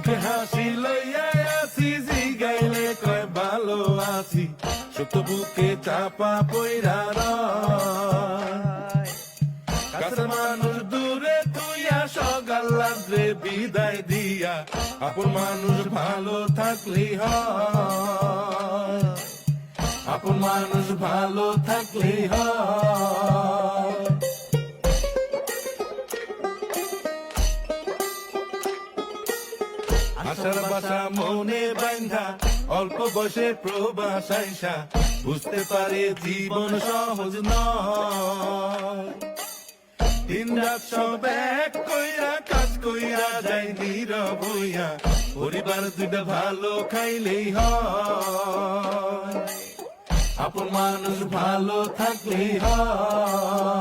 মুখে হাসি লইয়া আছি, জিগাইলে কয় ভালো আছি, সত্য বুকে চাপা পইরা রয়। কাছের মানুষ দূরে তুইয়া, সকাল রাত্রে বিদায় দিয়া, আপন মানুষ ভালো থাকলেই হয়, আপন মানুষ ভালো থাকলেই হয়। আশার বাসা মনে বাইন্ধা, অল্প বয়সে প্রবাস আইসা, বুঝতে পারে জীবন সহজ নয়। দিন রাত সব এক কইরা, কাজ কইরা যাই নীরব হইয়া, পরিবার দুইটা ভালো খাইলেই হয়, আপন মানুষ ভালো থাকলেই হয়।